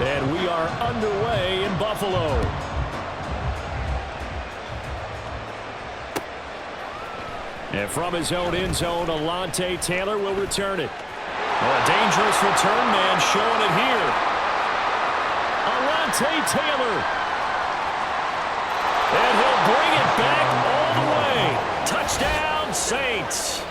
And we are underway in Buffalo. And from his own end zone, Alontae Taylor will return it. A dangerous return man showing it here. Alontae Taylor. And he'll bring it back all the way. Touchdown, Saints.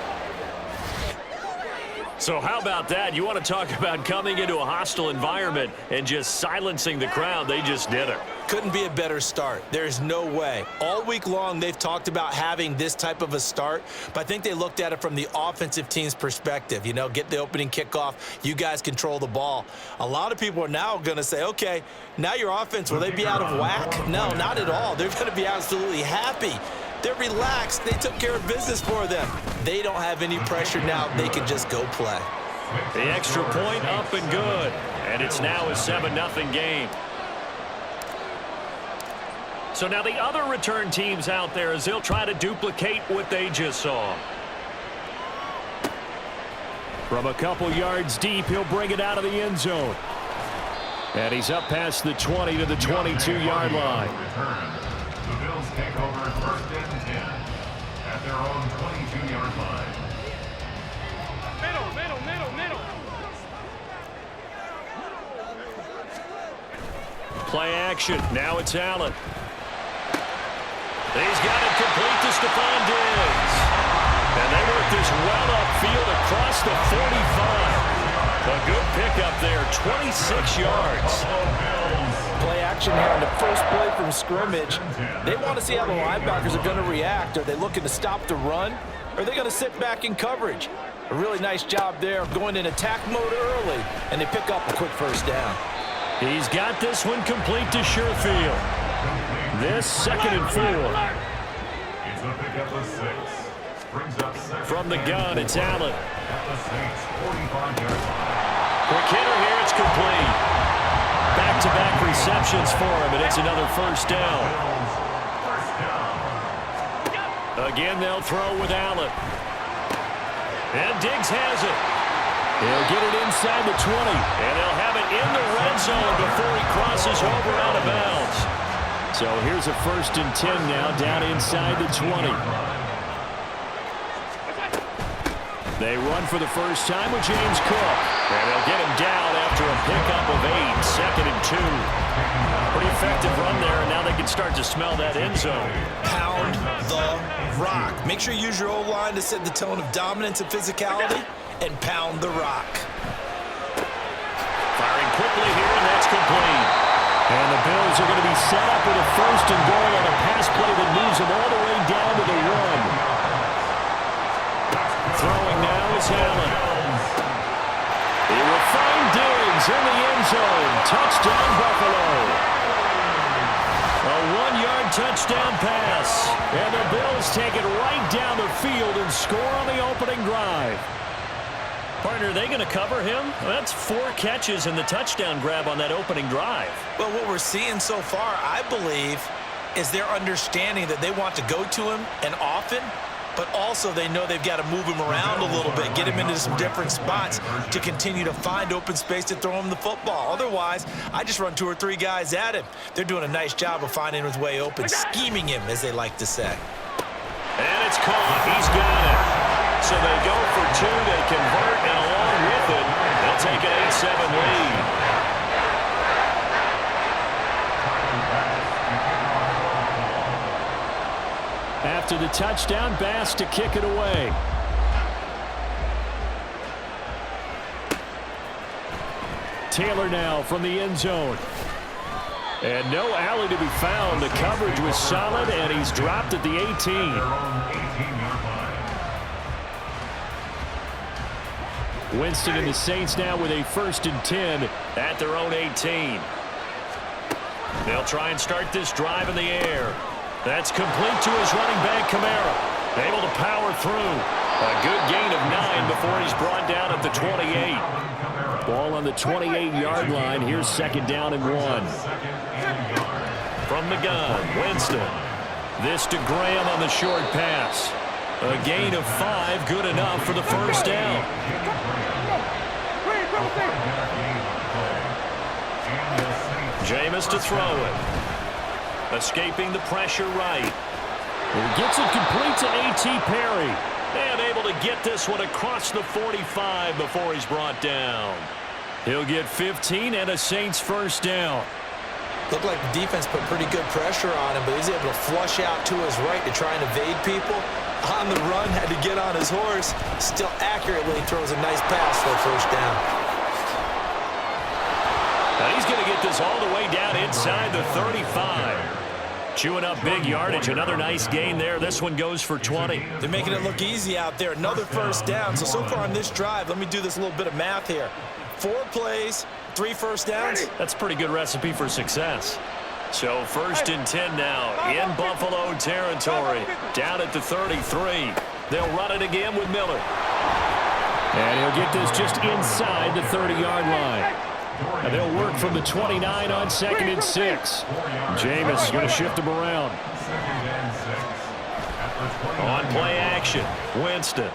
So how about that? You want to talk about coming into a hostile environment and just silencing the crowd. They just did it. Couldn't be a better start. There's no way. All week long, they've talked about having this type of a start, but I think they looked at it from the offensive team's perspective. You know, get the opening kickoff. You guys control the ball. A lot of people are now going to say, okay, now your offense, will they be out of whack? No, not at all. They're going to be absolutely happy. They're relaxed. They took care of business for them. They don't have any pressure now. They can just go play. The extra point up and good. And it's now a 7-0 game. So now the other return teams out there as they'll try to duplicate what they just saw. From a couple yards deep, he'll bring it out of the end zone. And he's up past the 20 to the 22-yard line. The Bills take over first and 10 at their own 22-yard line. Middle. Play action. Now it's Allen. He's got it complete to Stephon Diggs. And they work this well upfield across the 45. A good pickup there, 26 yards. Play action here on the first play from scrimmage. They want to see how the linebackers are going to react. Are they looking to stop the run? Or are they going to sit back in coverage? A really nice job there of going in attack mode early, and they pick up a quick first down. He's got this one complete to Sherfield. This 2nd and 4. It's a pickup of 6. Brings up 7. From the gun, it's Allen. At the Saints 45-yard line. Quick hitter here, it's complete. Back-to-back receptions for him, and it's another first down. Again, they'll throw with Allen. And Diggs has it. He'll get it inside the 20, and they'll have it in the red zone before he crosses over out of bounds. So here's a 1st and 10 now, down inside the 20. They run for the first time with James Cook. And they'll get him down after a pickup of 8, 2nd and 2. Pretty effective run there, and now they can start to smell that end zone. Pound the rock. Make sure you use your O-line to set the tone of dominance and physicality, and pound the rock. Firing quickly here, and that's complete. And the Bills are going to be set up with a 1st and goal on a pass play that moves them all the way down to the 1. Throwing now is Allen. He will find Diggs in the end zone. Touchdown, Buffalo. A 1-yard touchdown pass. And the Bills take it right down the field and score on the opening drive. Partner, are they going to cover him? Well, that's 4 catches and the touchdown grab on that opening drive. Well, what we're seeing so far, I believe, is their understanding that they want to go to him and often, but also they know they've got to move him around a little bit, get him into some different spots to continue to find open space to throw him the football. Otherwise, I just run 2 or 3 guys at him. They're doing a nice job of finding his way open, scheming him, as they like to say. And it's caught. He's got it. So they go for 2, they convert, and along with it, they'll take an 8-7 lead. After the touchdown, Bass to kick it away. Taylor now from the end zone. And no alley to be found. The coverage was solid, and he's dropped at the 18. Winston and the Saints now with a 1st and 10 at their own 18. They'll try and start this drive in the air. That's complete to his running back, Kamara. Able to power through. A good gain of 9 before he's brought down at the 28. Ball on the 28-yard line. Here's 2nd down and 1. From the gun, Winston. This to Graham on the short pass. A gain of 5, good enough for the first down. Jameis to throw it. Escaping the pressure right. He gets it complete to A.T. Perry. And able to get this one across the 45 before he's brought down. He'll get 15 and a Saints first down. Looked like the defense put pretty good pressure on him, but he's able to flush out to his right to try and evade people. On the run, had to get on his horse. Still accurately throws a nice pass for a first down. Now he's going to get this all the way down inside the 35. Chewing up big yardage. Another nice gain there. This one goes for 20. They're making it look easy out there. Another first down. So far on this drive, let me do this little bit of math here. 4 plays, 3 first downs. That's a pretty good recipe for success. So first and 10 now in Buffalo territory. Down at the 33. They'll run it again with Miller. And he'll get this just inside the 30-yard line. And they'll work from the 29 on 2nd and 6. Jameis going to shift him around. On play action, Winston.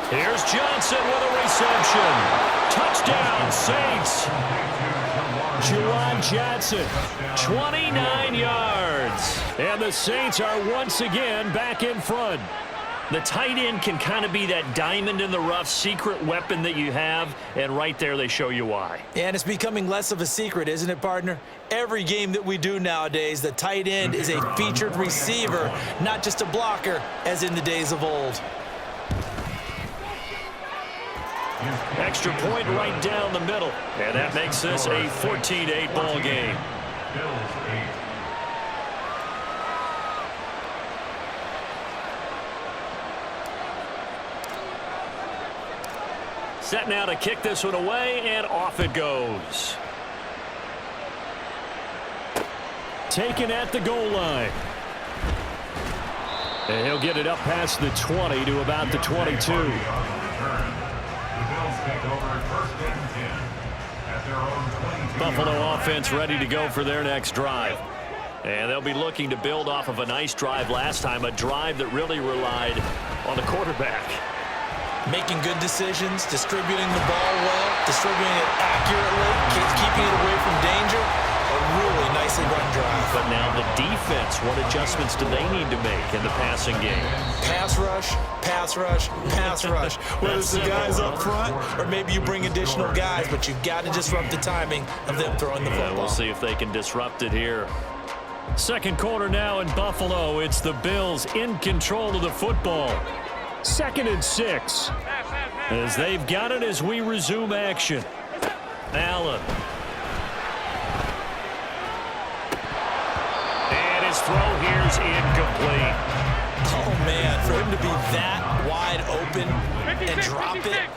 Here's Johnson with a reception. Touchdown, Saints. Juwan Johnson. 29 yards. And the Saints are once again back in front. The tight end can kind of be that diamond in the rough secret weapon that you have, and right there they show you why. And it's becoming less of a secret, isn't it, partner? Every game that we do nowadays, the tight end is a featured receiver, not just a blocker, as in the days of old. Extra point right down the middle, and that makes this a 14-8 ball game. Set now to kick this one away, and off it goes. Taken at the goal line. And he'll get it up past the 20 to about the 22. Buffalo offense ready to go for their next drive. And they'll be looking to build off of a nice drive last time, a drive that really relied on the quarterback. Making good decisions, distributing the ball well, distributing it accurately, keeping it away from danger. A really nicely run drive. But now the defense, what adjustments do they need to make in the passing game? Pass rush, pass rush, pass rush. Whether it's the guys up front or maybe you bring additional guys, but you've got to disrupt the timing of them throwing the football. We'll see if they can disrupt it here. Second quarter now in Buffalo. It's the Bills in control of the football. 2nd and 6. As they've got it as we resume action. Allen. And his throw here's incomplete. Oh, man, for him to be that wide open and drop it.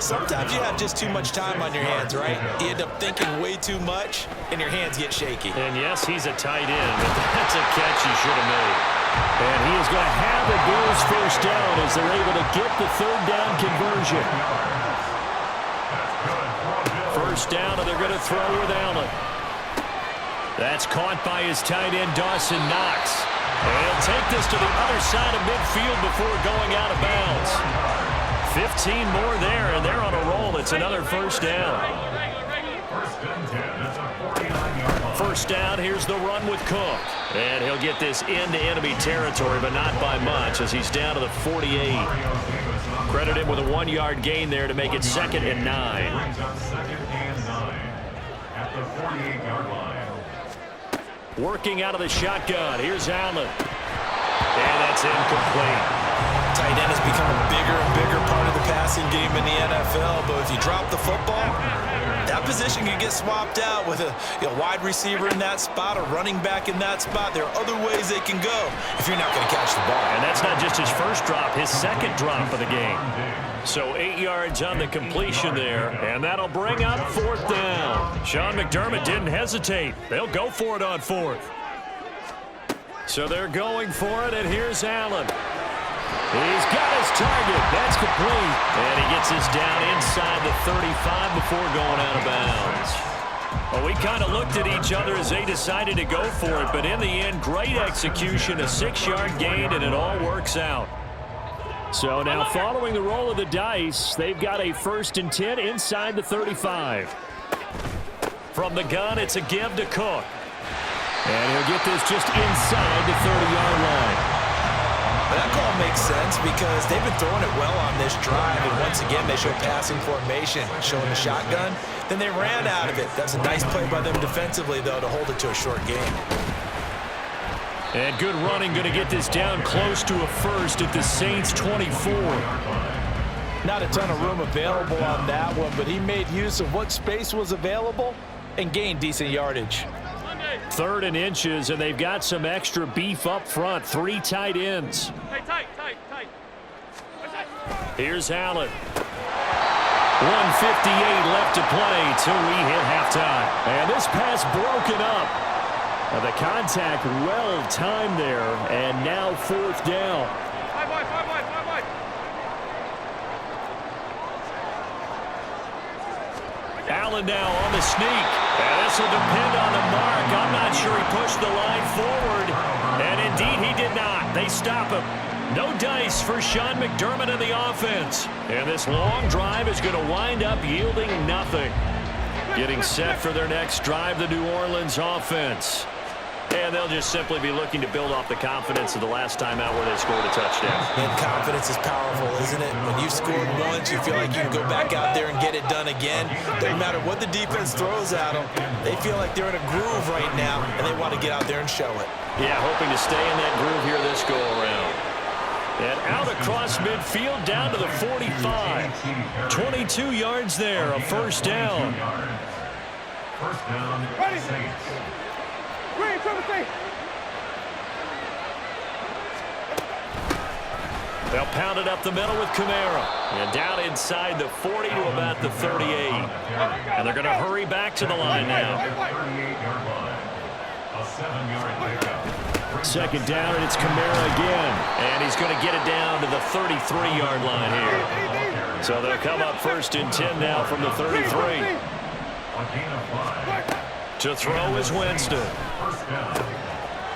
Sometimes you have just too much time on your hands, right? You end up thinking way too much, and your hands get shaky. And yes, he's a tight end, but that's a catch he should have made. And he is going to have the Bills first down as they're able to get the 3rd down conversion. First down, and they're going to throw with Allen. That's caught by his tight end, Dawson Knox. And he'll take this to the other side of midfield before going out of bounds. 15 more there, and they're on a roll. It's another first down. First down, here's the run with Cook. And he'll get this into enemy territory, but not by much as he's down to the 48. Credit him with a 1-yard gain there to make it 2nd and 9. Working out of the shotgun. Here's Allen. And that's incomplete. Tight end has become a bigger and bigger part of the passing game in the NFL, but if you drop the football, that position can get swapped out with a wide receiver in that spot, a running back in that spot. There are other ways they can go if you're not going to catch the ball. And that's not just his first drop, his second drop of the game. So 8 yards on the completion there, and that'll bring up 4th down. Sean McDermott didn't hesitate. They'll go for it on 4th. So they're going for it, and here's Allen. He's got his target. That's complete. And he gets this down inside the 35 before going out of bounds. Well, we kind of looked at each other as they decided to go for it, but in the end, great execution, a 6-yard gain, and it all works out. So now following the roll of the dice, they've got a 1st and 10 inside the 35. From the gun, it's a give to Cook. And he'll get this just inside the 30-yard line. That call makes sense because they've been throwing it well on this drive, and once again they show passing formation, showing the shotgun. Then they ran out of it. That's a nice play by them defensively, though, to hold it to a short game. And good running, going to get this down close to a first at the Saints 24. Not a ton of room available on that one, but he made use of what space was available and gained decent yardage. 3rd and inches, and they've got some extra beef up front. 3 tight ends. Tight. Here's Allen. 1:58 left to play till we hit halftime. And this pass broken up. The contact well timed there, and now 4th down. Five wide. Allen now on the sneak. And this will depend on the mark. I'm not sure he pushed the line forward. And indeed he did not. They stop him. No dice for Sean McDermott and the offense. And this long drive is going to wind up yielding nothing. Getting set for their next drive, the New Orleans offense. And they'll just simply be looking to build off the confidence of the last time out where they scored a touchdown. And confidence is powerful, isn't it? When you've scored once, you feel like you can go back out there and get it done again. Doesn't matter what the defense throws at them. They feel like they're in a groove right now, and they want to get out there and show it. Yeah, hoping to stay in that groove here this go-around. And out across midfield, down to the 45. 22 yards there, a first down. First down, Saints. They'll pound it up the middle with Kamara. And down inside the 40 to about the 38. And they're going to hurry back to the line now. 38-yard line. A 7-yard pickup. Second down, and it's Kamara again. And he's going to get it down to the 33-yard line here. So they'll come up 1st and 10 now from the 33. To throw is Winston.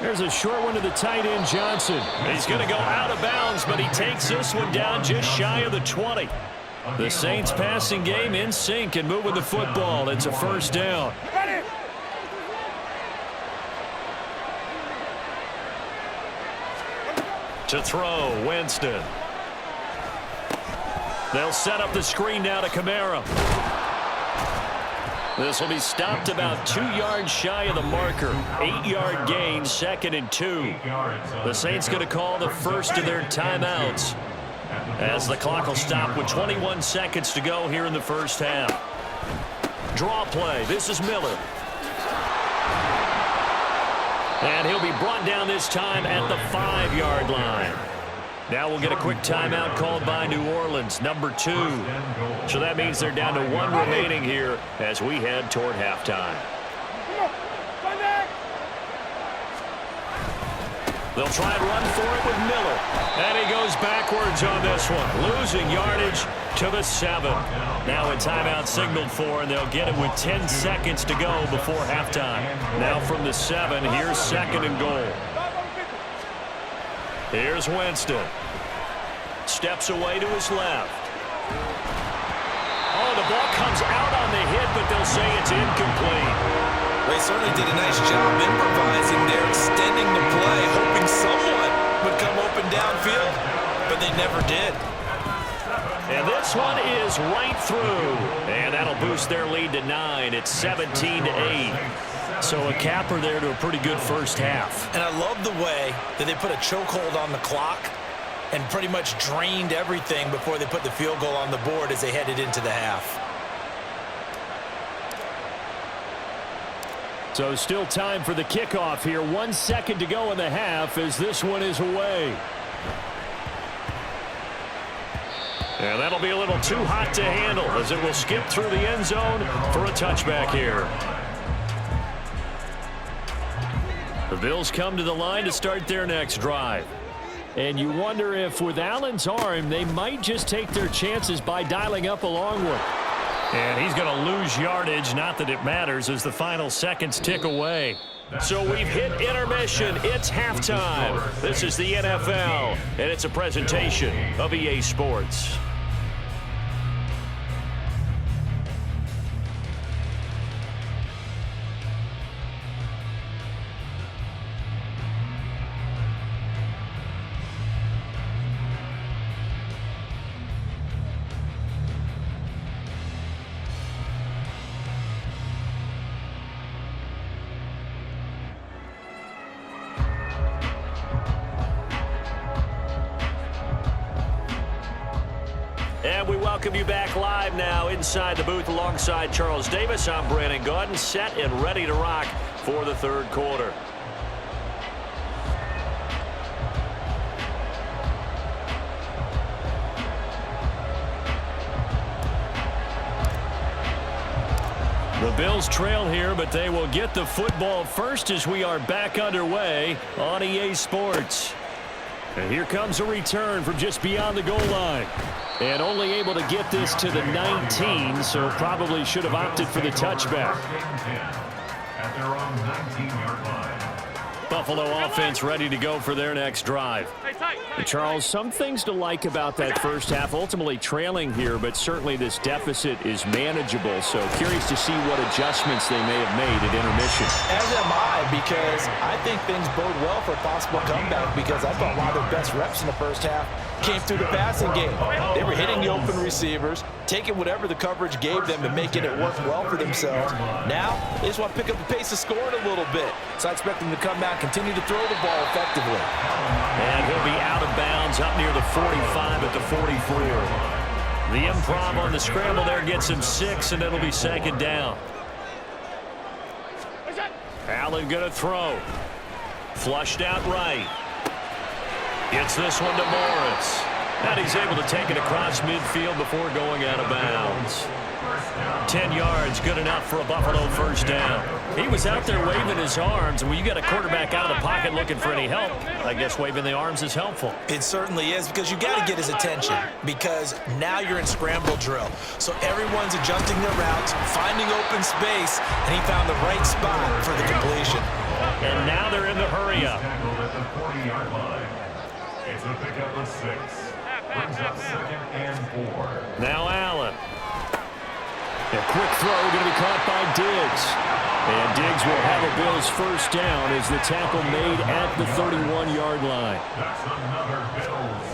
There's a short one to the tight end, Johnson. He's going to go out of bounds, but he takes this one down just shy of the 20. The Saints passing game in sync and moving the football. It's a first down. To throw, Winston. They'll set up the screen now to Kamara. This will be stopped about 2 yards shy of the marker. 8-yard gain, 2nd and 2. The Saints going to call the first of their timeouts as the clock will stop with 21 seconds to go here in the first half. Draw play. This is Miller. And he'll be brought down this time at the 5-yard line. Now we'll get a quick timeout called by New Orleans, number 2. So that means they're down to 1 remaining here as we head toward halftime. They'll try and run for it with Miller. And he goes backwards on this one, losing yardage to the 7. Now a timeout signaled for, and they'll get it with 10 seconds to go before halftime. Now from the 7, here's 2nd and goal. Here's Winston. Steps away to his left. Oh, the ball comes out on the hit, but they'll say it's incomplete. They certainly did a nice job improvising there, extending the play, hoping someone would come open downfield, but they never did. And this one is right through. And that'll boost their lead to 9. It's 17-8. So a capper there to a pretty good first half. And I love the way that they put a chokehold on the clock and pretty much drained everything before they put the field goal on the board as they headed into the half. So still time for the kickoff here. 1 second to go in the half as this one is away. And that'll be a little too hot to handle as it will skip through the end zone for a touchback here. The Bills come to the line to start their next drive. And you wonder if with Allen's arm, they might just take their chances by dialing up a long one. And he's going to lose yardage, not that it matters, as the final seconds tick away. So we've hit intermission. It's halftime. This is the NFL, and it's a presentation of EA Sports. welcome you back live now inside the booth alongside Charles Davis. I'm Brandon Gaudin, set and ready to rock for the third quarter. The Bills trail here, but they will get the football first as we are back underway on EA Sports. And here comes a return from just beyond the goal line. And only able to get this to the 19, so probably should have opted for the touchback. At their own 19-yard line. Buffalo offense ready to go for their next drive. Charles, some things to like about that first half. Ultimately trailing here, but certainly this deficit is manageable. So curious to see what adjustments they may have made at intermission. As am I, because I think things bode well for a possible comeback, because I thought one of their best reps in the first half came through the passing game. They were hitting the open receivers, taking whatever the coverage gave them and making it work well for themselves. Now, they just want to pick up the pace of scoring a little bit. So I expect them to come back, continue to throw the ball effectively. And he'll be out of bounds up near the 45 at the 44. The improv on the scramble there gets him 6, and it'll be second down. Allen going to throw. Flushed out right. Gets this one to Morris. And he's able to take it across midfield before going out of bounds. 10 yards, good enough for a Buffalo first down. He was out there waving his arms, and when you got a quarterback out of the pocket looking for any help, I guess waving the arms is helpful. It certainly is, because you got to get his attention, because now you're in scramble drill. So everyone's adjusting their routes, finding open space, and he found the right spot for the completion. And now they're in the hurry-up. Tackled at the 40-yard line. It's a pickup of 6. Brings up 2nd and 4. Now Allen. A quick throw going to be caught by Diggs. And Diggs will have a Bills first down as the tackle made at the 31-yard line. That's another Bills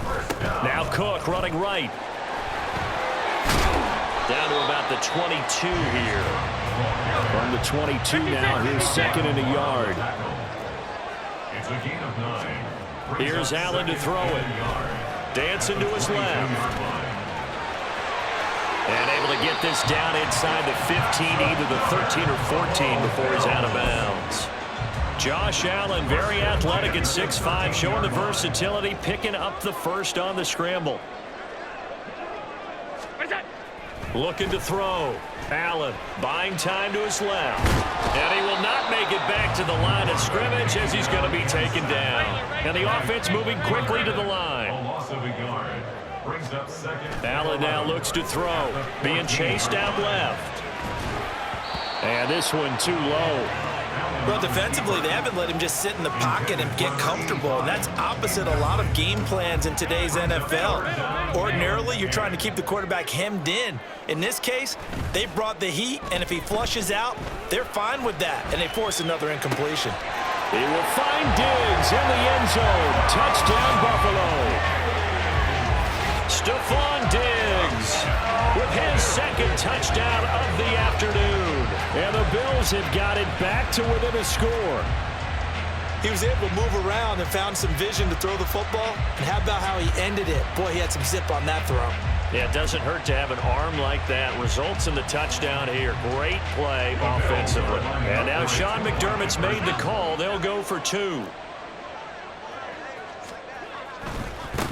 first down. Now Cook running right. Down to about the 22 here. From the 22 now, here's 2nd and a yard. It's a gain of 9. Here's Allen to throw it. Dancing to his left. And able to get this down inside the 15, either the 13 or 14 before he's out of bounds. Josh Allen, very athletic at 6'5", showing the versatility, picking up the first on the scramble. Looking to throw. Allen buying time to his left. And he will not make it back to the line of scrimmage as he's going to be taken down. And the offense moving quickly to the line. A loss of a yard. Brings up 2nd. Allen now looks to throw. Being chased out left. And this one too low. Well, defensively, they haven't let him just sit in the pocket and get comfortable, and that's opposite a lot of game plans in today's NFL. Ordinarily, you're trying to keep the quarterback hemmed in. In this case, they brought the heat, and if he flushes out, they're fine with that, and they force another incompletion. He will find Diggs in the end zone. Touchdown, Buffalo. Stephon Diggs with his second touchdown of the afternoon. And the Bills have got it back to within a score. He was able to move around and found some vision to throw the football. And how about how he ended it? Boy, he had some zip on that throw. Yeah, it doesn't hurt to have an arm like that. Results in the touchdown here. Great play offensively. And now Sean McDermott's made the call. They'll go for 2.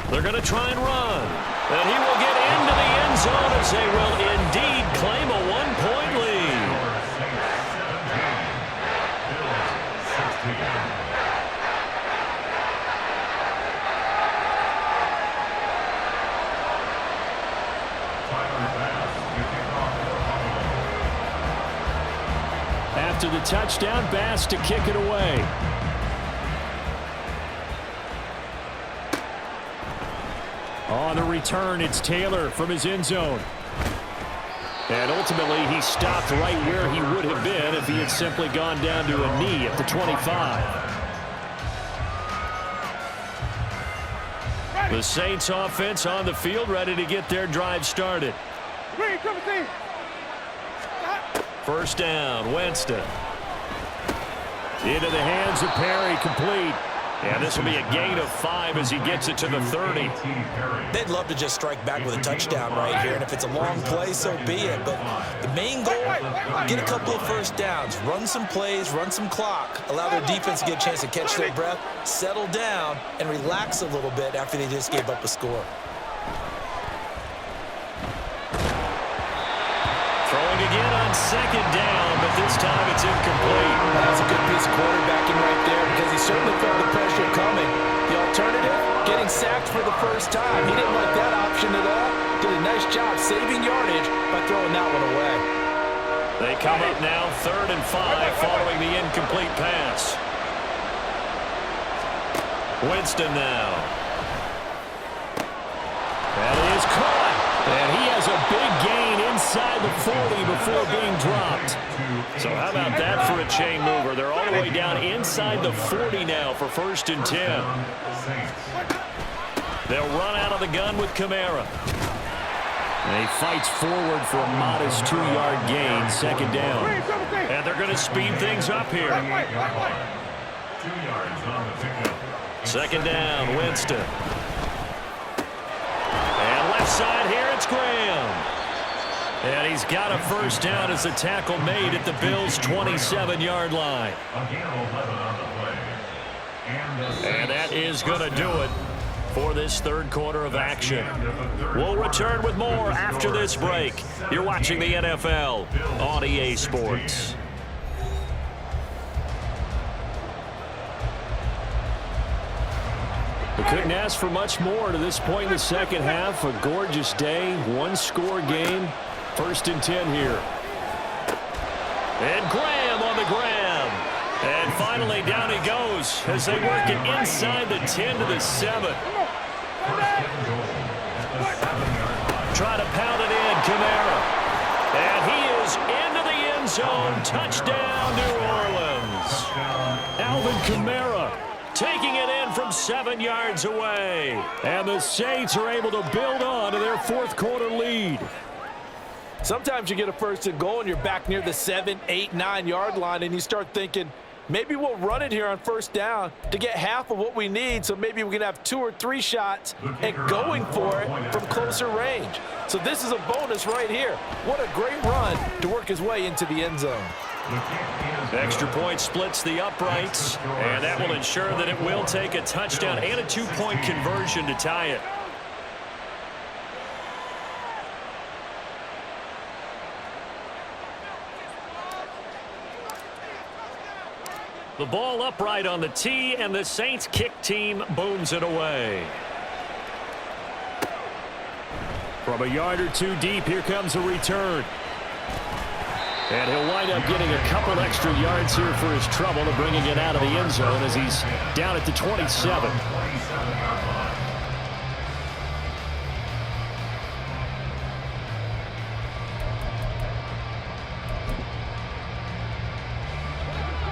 They're going to try and run. And he will get into the end zone as they will indeed claim a 1-point lead. After the touchdown, Bass to kick it away. On the return, it's Taylor from his end zone. And ultimately, he stopped right where he would have been if he had simply gone down to a knee at the 25. The Saints offense on the field, ready to get their drive started. First down, Winston. Into the hands of Perry, complete. And this will be a gain of 5 as he gets it to the 30. They'd love to just strike back with a touchdown right here, and if it's a long play, so be it. But the main goal, get a couple of first downs, run some plays, run some clock, allow their defense to get a chance to catch their breath, settle down, and relax a little bit after they just gave up a score. Throwing again on second down, but this time it's incomplete. That's a good piece of quarterbacking right there because he certainly felt the pressure coming. The alternative, getting sacked for the first time. He didn't like that option at all. Did a nice job saving yardage by throwing that one away. They come up now 3rd and 5 following the incomplete pass. Winston now. That is caught. And he has a big gain inside the 40 before being dropped. So how about that for a chain mover? They're all the way down inside the 40 now for 1st and 10. They'll run out of the gun with Kamara. And he fights forward for a modest 2-yard gain, 2nd down. And they're going to speed things up here. 2 yards on the pickup. 2nd down, Winston. And left side here, it's Graham. And he's got a first down as the tackle made at the Bills' 27-yard line. Again, 11 on the play. And that is going to do it for this 3rd quarter of action. We'll return with more after this break. You're watching the NFL on EA Sports. We couldn't ask for much more to this point in the second half. A gorgeous day, 1-score game. 1st and 10 here. And Graham on the ground. And finally down he goes as they work it inside the 10 to the 7. Try to pound it in, Kamara. And he is into the end zone. Touchdown, New Orleans. Alvin Kamara taking it in from 7 yards away. And the Saints are able to build on to their 4th quarter lead. Sometimes you get a 1st and goal and you're back near the 7, 8, 9-yard line and you start thinking, maybe we'll run it here on 1st down to get half of what we need, so maybe we can have 2 or 3 shots and going for it from closer range. So this is a bonus right here. What a great run to work his way into the end zone. Extra point splits the uprights, and that will ensure that it will take a touchdown and a 2-point conversion to tie it. The ball upright on the tee, and the Saints kick team booms it away. From a yard or 2 deep, here comes a return. And he'll wind up getting a couple extra yards here for his trouble to bringing it out of the end zone as he's down at the 27.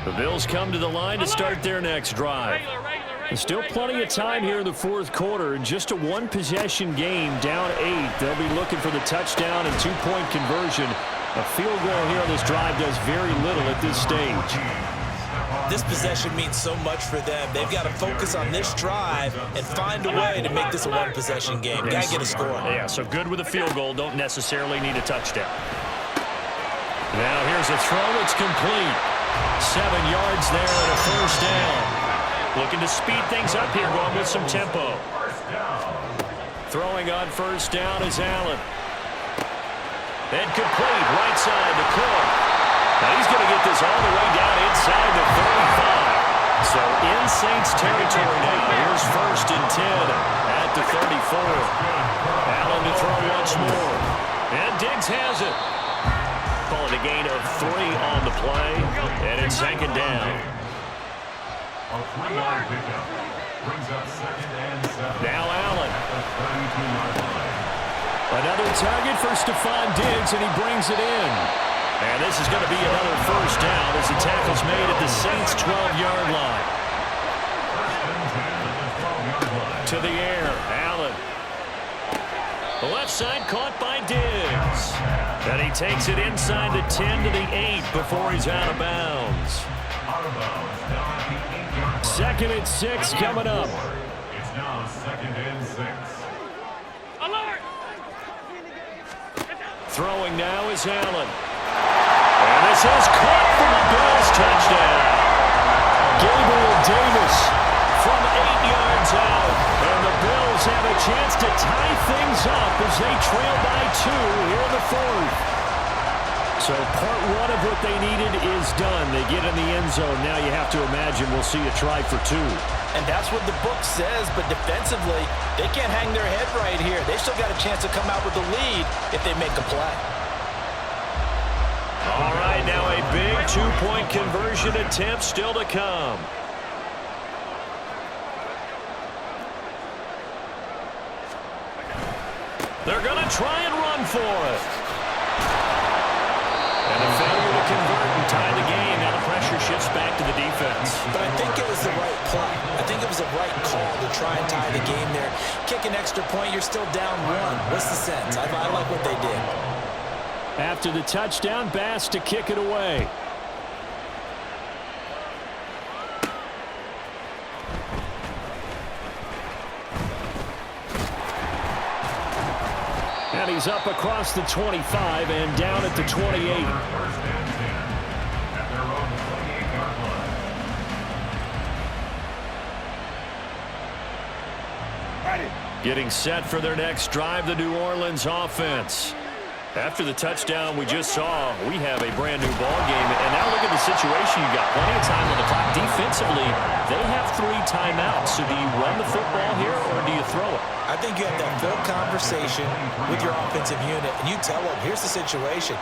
The Bills come to the line to start their next drive. There's still plenty of time here in the 4th quarter. Just a 1-possession game, down 8. They'll be looking for the touchdown and 2-point conversion. A field goal here on this drive does very little at this stage. This possession means so much for them. They've got to focus on this drive and find a way to make this a 1-possession game. Got to get a score. Yeah, so good with a field goal. Don't necessarily need a touchdown. Now here's a throw. It's complete. 7 yards there and a first down. Looking to speed things up here, going with some tempo. Throwing on first down is Allen. And complete, right side to Cook. Now he's going to get this all the way down inside the 35. So in Saints territory now. Here's 1st and 10 at the 34. Allen to throw once more. And Diggs has it. Calling a gain of 3 on the play. And it's 2nd down. A 3-yard pickup brings up 2nd and 7. Now Allen. At the 32-yard line. Another target for Stephon Diggs, and he brings it in. And this is going to be another first down as the tackle's made at the Saints' 12-yard line. To the air, Allen. The left side caught by Diggs. And he takes it inside the 10 to the 8 before he's out of bounds. 2 2nd and 6 coming up. It's now 2nd and 6. Throwing now is Allen. And this is caught for the Bills touchdown. Gabriel Davis from 8 yards out. And the Bills have a chance to tie things up as they trail by 2 here in the 4th. So part 1 of what they needed is done. They get in the end zone. Now you have to imagine we'll see a try for 2. And that's what the book says, but defensively, they can't hang their head right here. They still got a chance to come out with the lead if they make a play. All right, now a big 2-point conversion attempt still to come. They're going to try and run for it. And a failure to convert and tie the game. Now the pressure shifts back to the defense. But I think it was the right play. I think it was the right call to try and tie the game there. Kick an extra point, you're still down 1. What's the sense? I like what they did. After the touchdown, Bass to kick it away. And he's up across the 25 and down at the 28. Getting set for their next drive, the New Orleans offense. After the touchdown we just saw, we have a brand new ball game. And now look at the situation. You've got plenty of time on the clock. Defensively, they have 3 timeouts. So do you run the football here or do you throw it? I think you have that full conversation with your offensive unit, and you tell them, here's the situation.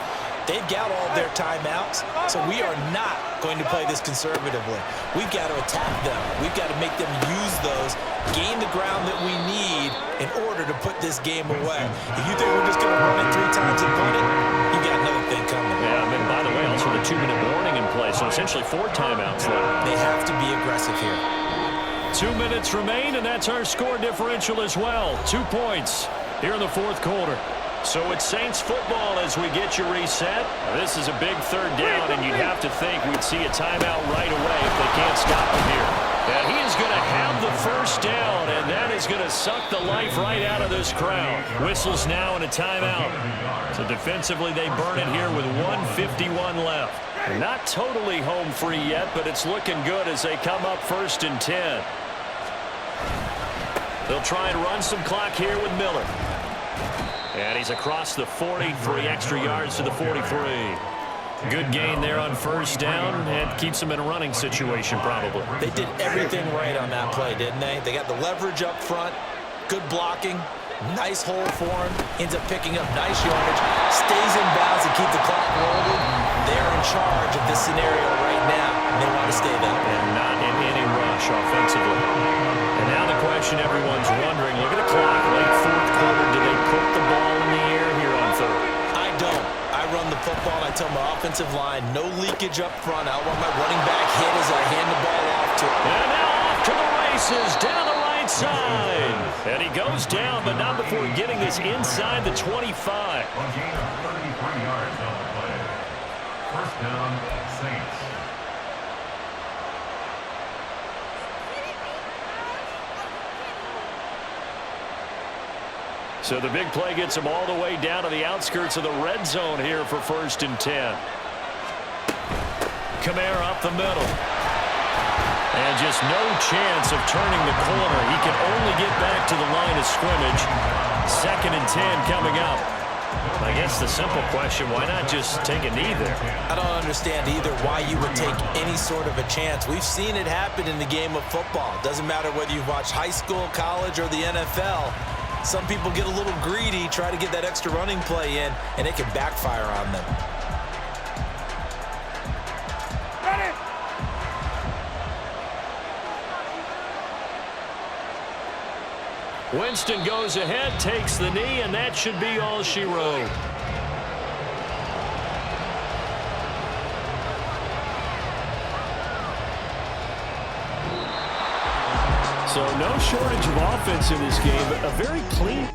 They've got all their timeouts, so we are not going to play this conservatively. We've got to attack them. We've got to make them use those, gain the ground that we need in order to put this game away. If you think we're just going to run it 3 times and punt it, you got another thing coming. Yeah, and by the way, also the 2-minute warning in play, so essentially 4 timeouts left. They have to be aggressive here. 2 minutes remain, and that's our score differential as well. 2 points here in the 4th quarter. So it's Saints football as we get you reset. This is a big 3rd down, and you'd have to think we'd see a timeout right away if they can't stop him here. And he is going to have the 1st down, and that is going to suck the life right out of this crowd. Whistles now and a timeout. So defensively, they burn it here with 1:51 left. Not totally home free yet, but it's looking good as they come up 1st and 10. They'll try and run some clock here with Miller. And he's across the 40, 3 extra yards to the 43. Good gain there on 1st down, and keeps them in a running situation probably. They did everything right on that play, didn't they? They got the leverage up front, good blocking, nice hole for him, ends up picking up nice yardage, stays in bounds and keep the clock rolling. They're in charge of this scenario right now, and they want to stay that way. And not in any rush offensively. And now the question everyone's wondering, look at the clock, late 4th quarter, do they put the ball in the air here on 3rd? I don't. I run the football, and I tell my offensive line, no leakage up front. I want my running back hit as I hand the ball off to him. And now off to the races, down the right side. And he goes down, but not before getting this inside the 25. A gain of 33 yards on the play. 1st down, Saints. So the big play gets him all the way down to the outskirts of the red zone here for 1st and 10. Kamara up the middle. And just no chance of turning the corner. He can only get back to the line of scrimmage. 2nd and 10 coming up. I guess the simple question, why not just take a knee there? I don't understand either why you would take any sort of a chance. We've seen it happen in the game of football. Doesn't matter whether you've watched high school, college, or the NFL. Some people get a little greedy, try to get that extra running play in, and it can backfire on them. Winston goes ahead, takes the knee, and that should be all she wrote. So no shortage of offense in this game. A very clean